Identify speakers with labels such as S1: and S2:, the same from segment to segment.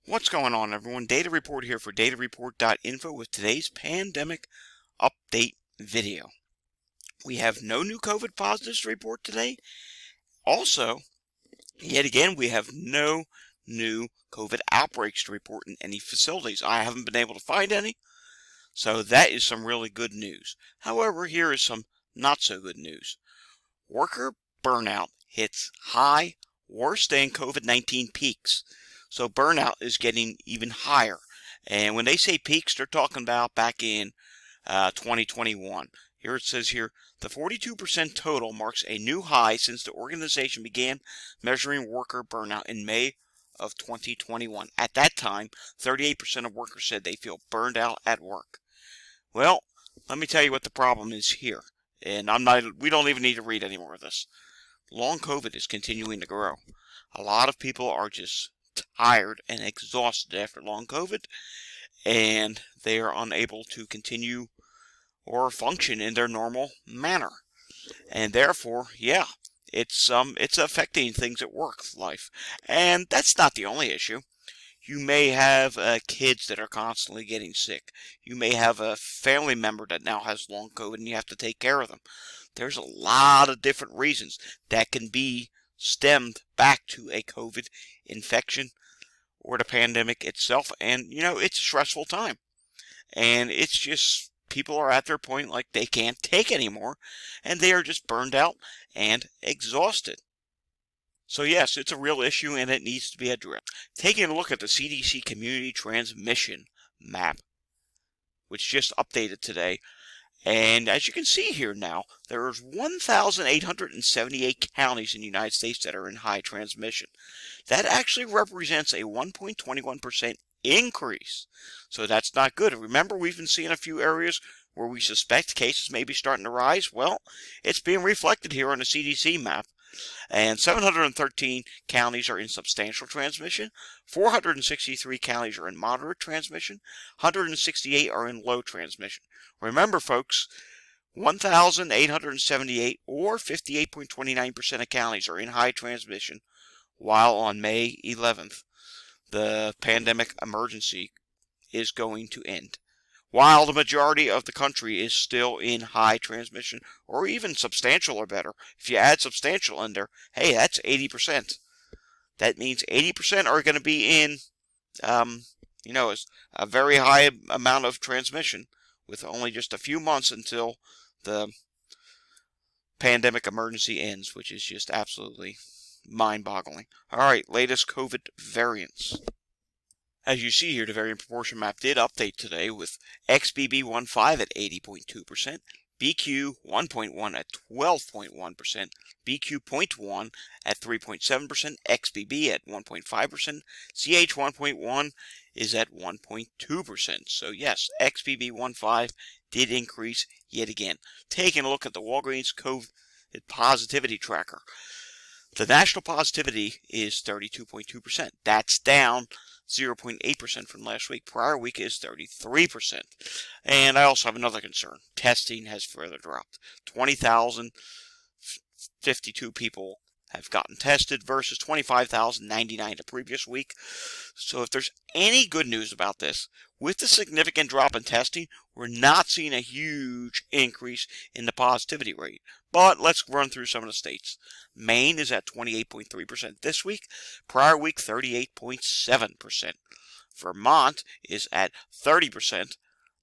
S1: What's going on, everyone? Data Report here for datareport.info with today's pandemic update video. We have no new COVID positives to report today. Also, yet again, we have no new COVID outbreaks to report in any facilities. I haven't been able to find any, so that is some really good news. However, here is some not so good news. Worker burnout hits high, worse than COVID-19 peaks. So burnout is getting even higher. And when they say peaks, they're talking about back in 2021. Here it says here, the 42% total marks a new high since the organization began measuring worker burnout in May of 2021. At that time, 38% of workers said they feel burned out at work. Well, let me tell you what the problem is here. And we don't even need to read any more of this. Long COVID is continuing to grow. A lot of people are just tired and exhausted after long COVID, and they are unable to continue or function in their normal manner. And therefore, yeah, it's affecting things at work life. And that's not the only issue. You may have kids that are constantly getting sick. You may have a family member that now has long COVID and you have to take care of them. There's a lot of different reasons that can be stemmed back to a COVID infection or the pandemic itself. And, it's a stressful time. And it's just, people are at their point like they can't take anymore. And they are just burned out and exhausted. So yes, it's a real issue and it needs to be addressed. Taking a look at the CDC community transmission map, which just updated today, and as you can see here now, there's 1,878 counties in the United States that are in high transmission. That actually represents a 1.21% increase. So that's not good. Remember, we've been seeing a few areas where we suspect cases may be starting to rise. Well, it's being reflected here on the CDC map. And 713 counties are in substantial transmission, 463 counties are in moderate transmission, 168 are in low transmission. Remember, folks, 1,878 or 58.29% of counties are in high transmission, while on May 11th, the pandemic emergency is going to end. While the majority of the country is still in high transmission, or even substantial or better. If you add substantial in there, hey, that's 80%. That means 80% are going to be in, a very high amount of transmission, with only just a few months until the pandemic emergency ends, which is just absolutely mind-boggling. All right, latest COVID variants. As you see here, the variant proportion map did update today with XBB.1.5 at 80.2%, BQ.1.1 at 12.1%, BQ.1 at 3.7%, XBB at 1.5%, CH.1.1 is at 1.2%. So yes, XBB.1.5 did increase yet again. Taking a look at the Walgreens COVID positivity tracker. The national positivity is 32.2%. That's down 0.8% from last week. Prior week is 33%. And I also have another concern. Testing has further dropped. 20,052 people have gotten tested versus 25,099 the previous week. So if there's any good news about this, with the significant drop in testing, we're not seeing a huge increase in the positivity rate. But let's run through some of the states. Maine is at 28.3% this week. Prior week, 38.7%. Vermont is at 30%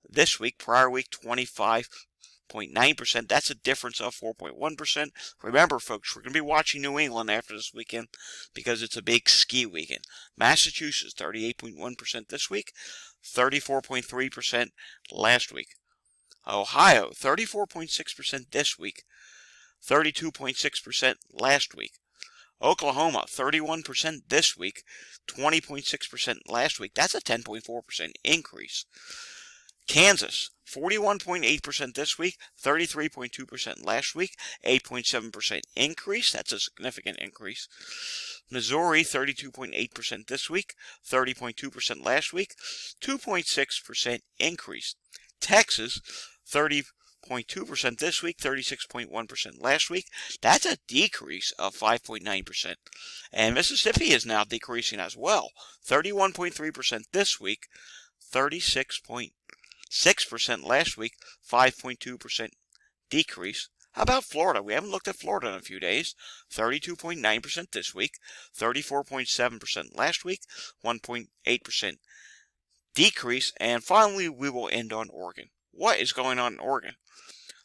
S1: this week. Prior week, 25.9%. That's a difference of 4.1%. Remember, folks, we're going to be watching New England after this weekend because it's a big ski weekend. Massachusetts, 38.1% this week, 34.3% last week. Ohio, 34.6% this week, 32.6% last week. Oklahoma, 31% this week, 20.6% last week. That's a 10.4% increase. Kansas, 41.8% this week, 33.2% last week, 8.7% increase. That's a significant increase. Missouri, 32.8% this week, 30.2% last week, 2.6% increase. Texas, 36.2% this week, 36.1% last week. That's a decrease of 5.9%. And Mississippi is now decreasing as well. 31.3% this week, 36.6% last week, 5.2% decrease. How about Florida? We haven't looked at Florida in a few days. 32.9% this week, 34.7% last week, 1.8% decrease. And finally, we will end on Oregon. What is going on in Oregon?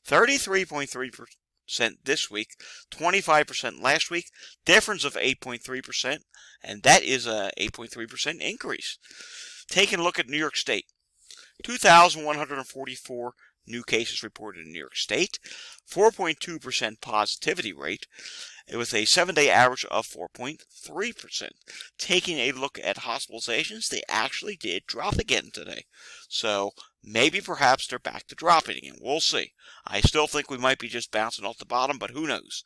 S1: 33.3% this week, 25% last week, difference of 8.3%, and that is a 8.3% increase. Taking a look at New York State, 2,144 new cases reported in New York State, 4.2% positivity rate, with a 7-day average of 4.3%. Taking a look at hospitalizations, they actually did drop again today. So maybe perhaps they're back to dropping again. We'll see. I still think we might be just bouncing off the bottom, but who knows?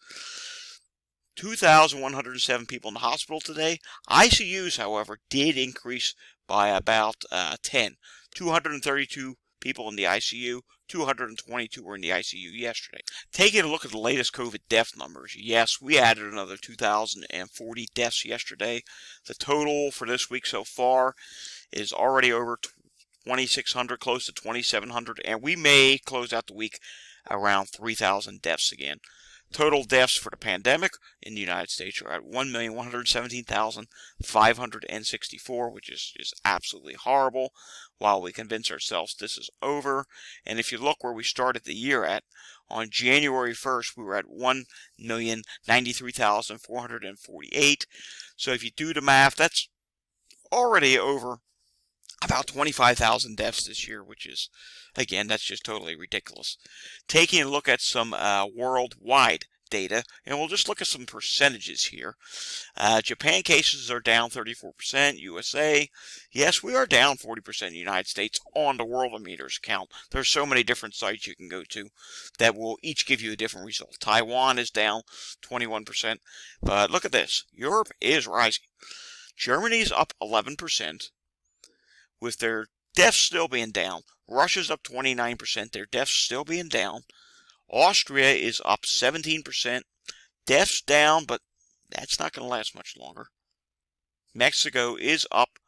S1: 2,107 people in the hospital today. ICUs, however, did increase by about 10. 232 people in the ICU, 222 were in the ICU yesterday. Taking a look at the latest COVID death numbers, yes, we added another 2,040 deaths yesterday. The total for this week so far is already over 2,600, close to 2,700, and we may close out the week around 3,000 deaths again. Total deaths for the pandemic in the United States are at 1,117,564, which is just absolutely horrible, while we convince ourselves this is over. And if you look where we started the year at, on January 1st, we were at 1,093,448. So if you do the math, that's already over about 25,000 deaths this year, which is, again, that's just totally ridiculous. Taking a look at some worldwide data, and we'll just look at some percentages here. Japan cases are down 34%. USA, yes, we are down 40% in the United States on the Worldometers count. There's so many different sites you can go to that will each give you a different result. Taiwan is down 21%, but look at this. Europe is rising. Germany's up 11%. With their deaths still being down. Russia's up 29%, their deaths still being down. Austria is up 17%, deaths down, but that's not going to last much longer. Mexico is up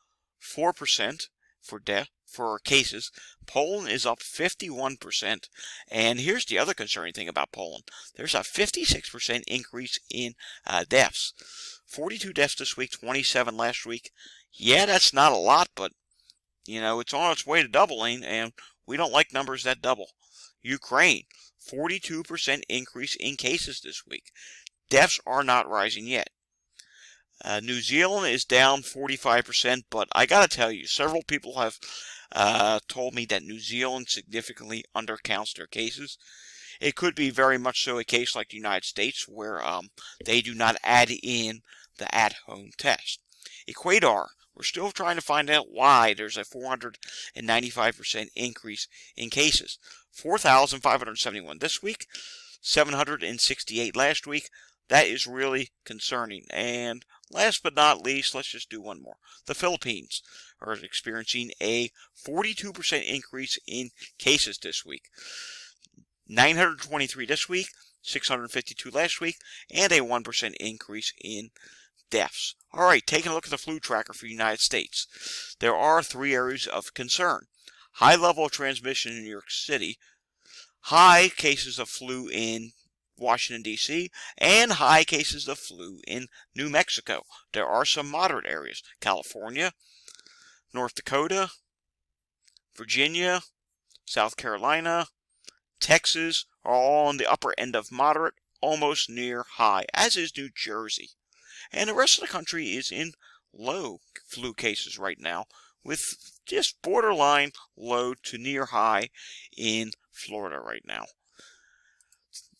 S1: 4% for cases. Poland is up 51%. And here's the other concerning thing about Poland. There's a 56% increase in deaths. 42 deaths this week, 27 last week. Yeah, that's not a lot, but you know, it's on its way to doubling, and we don't like numbers that double. Ukraine, 42% increase in cases this week. Deaths are not rising yet. New Zealand is down 45%, but I gotta tell you, several people have told me that New Zealand significantly undercounts their cases. It could be very much so a case like the United States, where they do not add in the at-home test. Ecuador, we're still trying to find out why there's a 495% increase in cases. 4,571 this week, 768 last week. That is really concerning. And last but not least, let's just do one more. The Philippines are experiencing a 42% increase in cases this week. 923 this week, 652 last week, and a 1% increase in deaths. All right, taking a look at the flu tracker for the United States. There are 3 areas of concern. High level of transmission in New York City, high cases of flu in Washington, D.C., and high cases of flu in New Mexico. There are some moderate areas. California, North Dakota, Virginia, South Carolina, Texas are all on the upper end of moderate, almost near high, as is New Jersey. And the rest of the country is in low flu cases right now, with just borderline low to near high in Florida right now.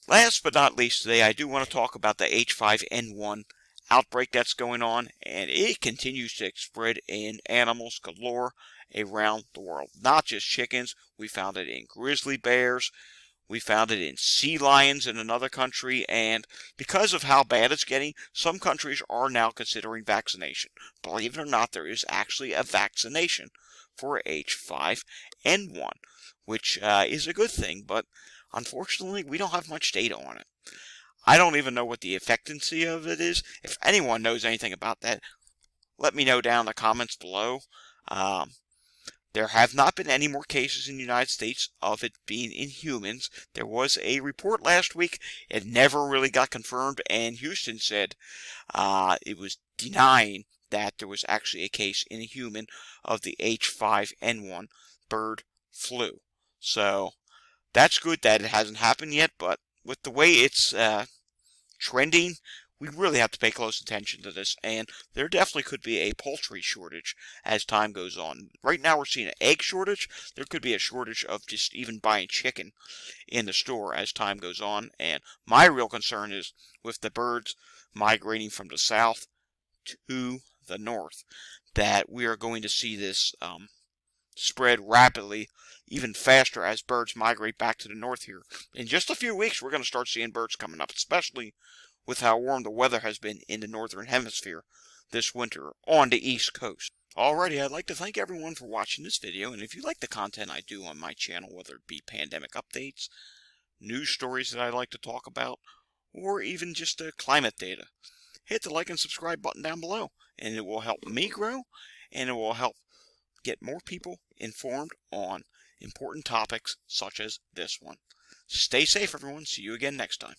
S1: Last but not least today, I do want to talk about the H5N1 outbreak that's going on, and it continues to spread in animals galore around the world. Not just chickens, we found it in grizzly bears, we found it in sea lions in another country, and because of how bad it's getting, some countries are now considering vaccination. Believe it or not, there is actually a vaccination for H5N1, which is a good thing, but unfortunately, we don't have much data on it. I don't even know what the effectiveness of it is. If anyone knows anything about that, let me know down in the comments below. Um, There have not been any more cases in the United States of it being in humans. There was a report last week. It never really got confirmed, and Houston said it was denying that there was actually a case in a human of the H5N1 bird flu. So that's good that it hasn't happened yet, but with the way it's trending, we really have to pay close attention to this, and there definitely could be a poultry shortage as time goes on. Right now we're seeing an egg shortage. There could be a shortage of just even buying chicken in the store as time goes on, and my real concern is with the birds migrating from the south to the north, that we are going to see this spread rapidly, even faster as birds migrate back to the north here. In just a few weeks, we're going to start seeing birds coming up, especially with how warm the weather has been in the northern hemisphere this winter on the east coast. Alrighty, I'd like to thank everyone for watching this video, and if you like the content I do on my channel, whether it be pandemic updates, news stories that I like to talk about, or even just climate data, hit the like and subscribe button down below, and it will help me grow, and it will help get more people informed on important topics such as this one. Stay safe, everyone. See you again next time.